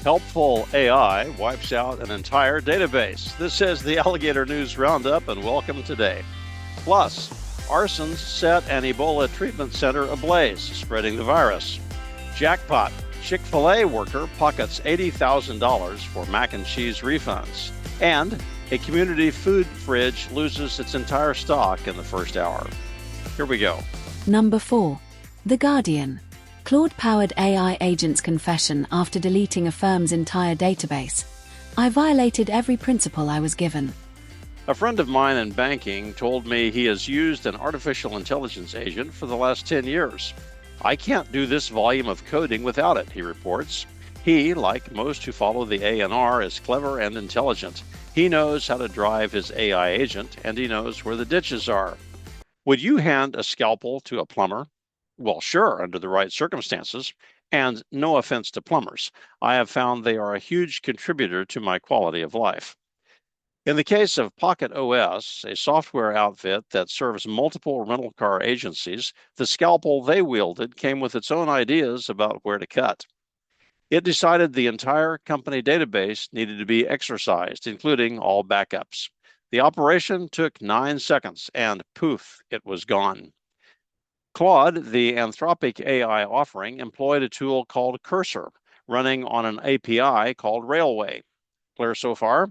Helpful AI wipes out an entire database. This is the Alligator News Roundup, and welcome today. Plus, arsons set an Ebola treatment center ablaze, spreading the virus. Jackpot, Chick-fil-A worker pockets $80,000 for mac and cheese refunds. And a community food fridge loses its entire stock in the first hour. Here we go. Number 4. The Guardian. Claude-powered AI agent's confession after deleting a firm's entire database. I violated every principle I was given. A friend of mine in banking told me he has used an artificial intelligence agent for the last 10 years. I can't do this volume of coding without it, he reports. He, like most who follow the ANR, is clever and intelligent. He knows how to drive his AI agent, and he knows where the ditches are. Would you hand a scalpel to a plumber? Well, sure, under the right circumstances. And no offense to plumbers, I have found they are a huge contributor to my quality of life. In the case of Pocket OS, a software outfit that serves multiple rental car agencies, the scalpel they wielded came with its own ideas about where to cut. It decided the entire company database needed to be exercised, including all backups. The operation took 9 seconds, and poof, it was gone. Claude, the Anthropic AI offering, employed a tool called Cursor, running on an API called Railway. Clear so far?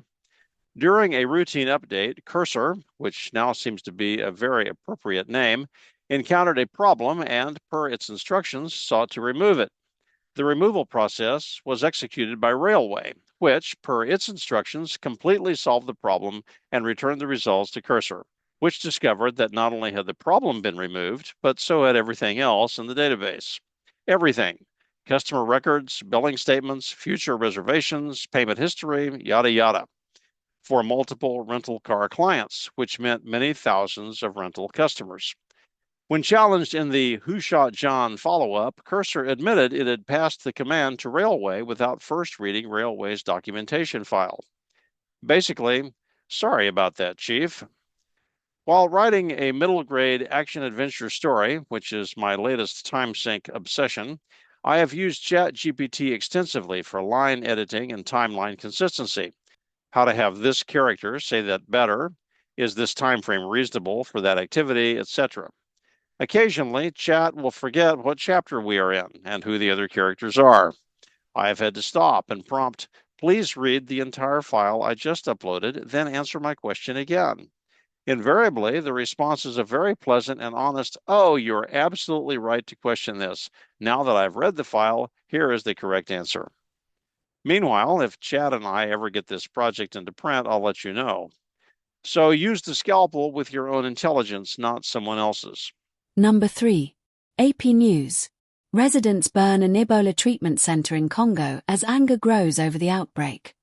During a routine update, Cursor, which now seems to be a very appropriate name, encountered a problem and, per its instructions, sought to remove it. The removal process was executed by Railway, which, per its instructions, completely solved the problem and returned the results to Cursor, which discovered that not only had the problem been removed, but so had everything else in the database. Everything. Customer records, billing statements, future reservations, payment history, yada yada, for multiple rental car clients, which meant many thousands of rental customers. When challenged in the Who Shot John follow-up, Cursor admitted it had passed the command to Railway without first reading Railway's documentation file. Basically, sorry about that, Chief. While writing a middle-grade action-adventure story, which is my latest time sink obsession, I have used ChatGPT extensively for line editing and timeline consistency. How to have this character say that better, is this time frame reasonable for that activity, etc. Occasionally, Chat will forget what chapter we are in and who the other characters are. I have had to stop and prompt, please read the entire file I just uploaded, then answer my question again. Invariably, the response is a very pleasant and honest, oh, you're absolutely right to question this. Now that I've read the file, here is the correct answer. Meanwhile, if Chad and I ever get this project into print, I'll let you know. So use the scalpel with your own intelligence, not someone else's. Number 3. AP News. Residents burn an Ebola treatment center in Congo as anger grows over the outbreak.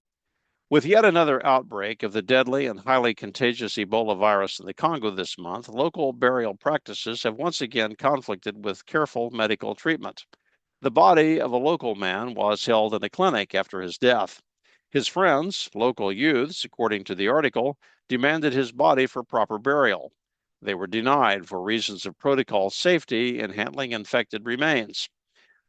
With yet another outbreak of the deadly and highly contagious Ebola virus in the Congo this month, local burial practices have once again conflicted with careful medical treatment. The body of a local man was held in a clinic after his death. His friends, local youths, according to the article, demanded his body for proper burial. They were denied for reasons of protocol safety in handling infected remains.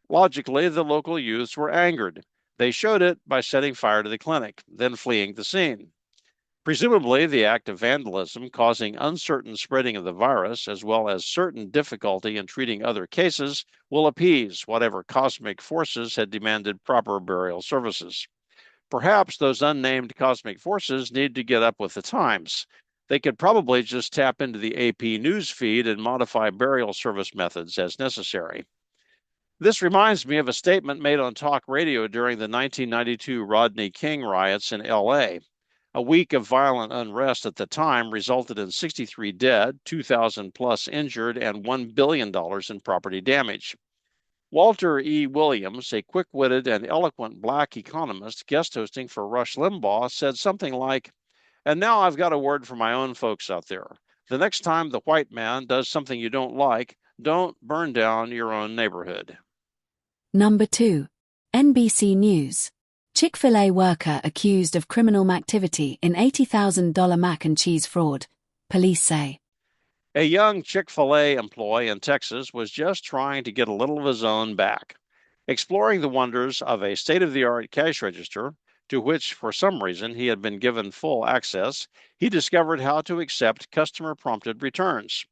Logically, the local youths were angered. They showed it by setting fire to the clinic, then fleeing the scene. Presumably, the act of vandalism causing uncertain spreading of the virus, as well as certain difficulty in treating other cases, will appease whatever cosmic forces had demanded proper burial services. Perhaps those unnamed cosmic forces need to get up with the times. They could probably just tap into the AP news feed and modify burial service methods as necessary. This reminds me of a statement made on talk radio during the 1992 Rodney King riots in LA. A week of violent unrest at the time resulted in 63 dead, 2,000 plus injured, and $1 billion in property damage. Walter E. Williams, a quick-witted and eloquent black economist guest hosting for Rush Limbaugh, said something like, and now I've got a word for my own folks out there. The next time the white man does something you don't like, don't burn down your own neighborhood. Number 2. NBC News. Chick-fil-A worker accused of criminal activity in $80,000 mac and cheese fraud, police say. A young Chick-fil-A employee in Texas was just trying to get a little of his own back. Exploring the wonders of a state-of-the-art cash register, to which for some reason he had been given full access, he discovered how to accept customer-prompted returns.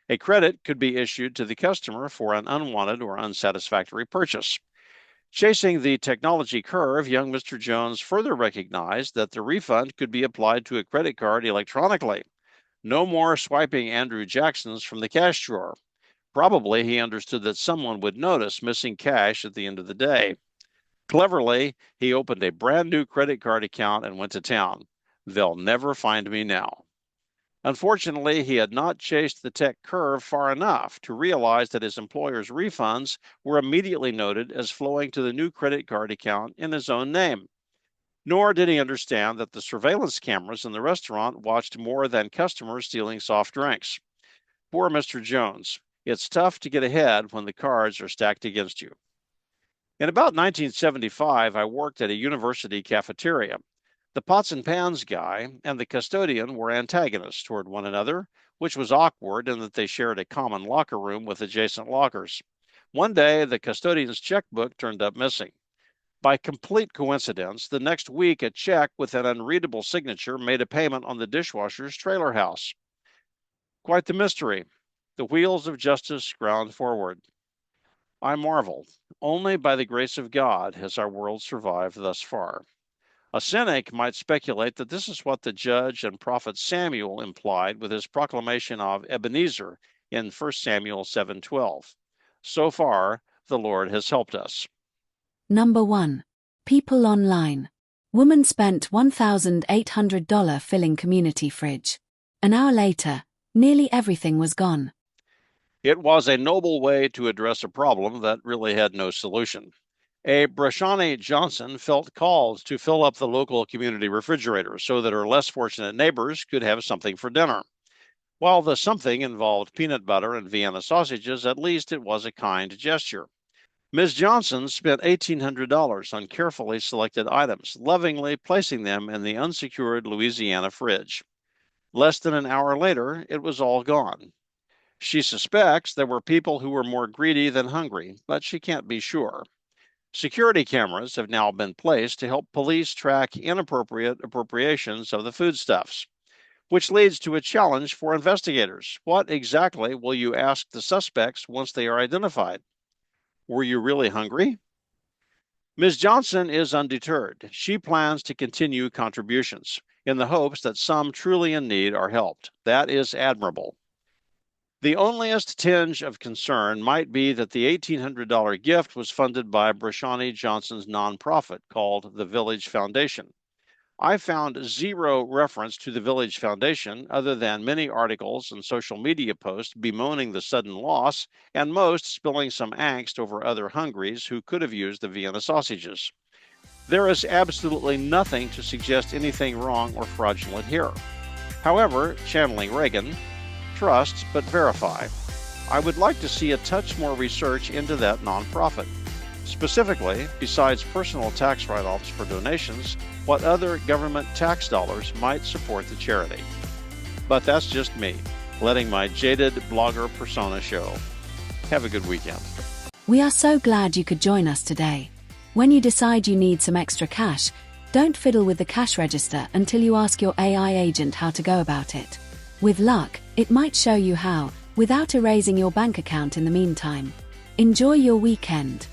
A credit could be issued to the customer for an unwanted or unsatisfactory purchase. Chasing the technology curve, young Mr. Jones further recognized that the refund could be applied to a credit card electronically. No more swiping Andrew Jackson's from the cash drawer. Probably he understood that someone would notice missing cash at the end of the day. Cleverly, he opened a brand new credit card account and went to town. They'll never find me now. Unfortunately, he had not chased the tech curve far enough to realize that his employer's refunds were immediately noted as flowing to the new credit card account in his own name. Nor did he understand that the surveillance cameras in the restaurant watched more than customers stealing soft drinks. Poor Mr. Jones. It's tough to get ahead when the cards are stacked against you. In about 1975, I worked at a university cafeteria. The pots and pans guy and the custodian were antagonists toward one another, which was awkward in that they shared a common locker room with adjacent lockers. One day, the custodian's checkbook turned up missing. By complete coincidence, the next week, a check with an unreadable signature made a payment on the dishwasher's trailer house. Quite the mystery. The wheels of justice ground forward. I marvel. Only by the grace of God has our world survived thus far. A cynic might speculate that this is what the judge and prophet Samuel implied with his proclamation of Ebenezer in 1 Samuel 7:12. So far, the Lord has helped us. Number 1. People online. Woman spent $1,800 filling community fridge. An hour later, nearly everything was gone. It was a noble way to address a problem that really had no solution. A Brashani Johnson felt called to fill up the local community refrigerator so that her less fortunate neighbors could have something for dinner. While the something involved peanut butter and Vienna sausages, at least it was a kind gesture. Ms. Johnson spent $1,800 on carefully selected items, lovingly placing them in the unsecured Louisiana fridge. Less than an hour later, it was all gone. She suspects there were people who were more greedy than hungry, but she can't be sure. Security cameras have now been placed to help police track inappropriate appropriations of the foodstuffs, which leads to a challenge for investigators. What exactly will you ask the suspects once they are identified? Were you really hungry? Ms. Johnson is undeterred. She plans to continue contributions in the hopes that some truly in need are helped. That is admirable. The onlyest tinge of concern might be that the $1,800 gift was funded by Brashani Johnson's nonprofit called the Village Foundation. I found zero reference to the Village Foundation other than many articles and social media posts bemoaning the sudden loss, and most spilling some angst over other hungries who could have used the Vienna sausages. There is absolutely nothing to suggest anything wrong or fraudulent here. However, channeling Reagan, trust but verify. I would like to see a touch more research into that nonprofit. Specifically, besides personal tax write-offs for donations, what other government tax dollars might support the charity. But that's just me, letting my jaded blogger persona show. Have a good weekend. We are so glad you could join us today. When you decide you need some extra cash, don't fiddle with the cash register until you ask your AI agent how to go about it. With luck, it might show you how, without erasing your bank account in the meantime. Enjoy your weekend.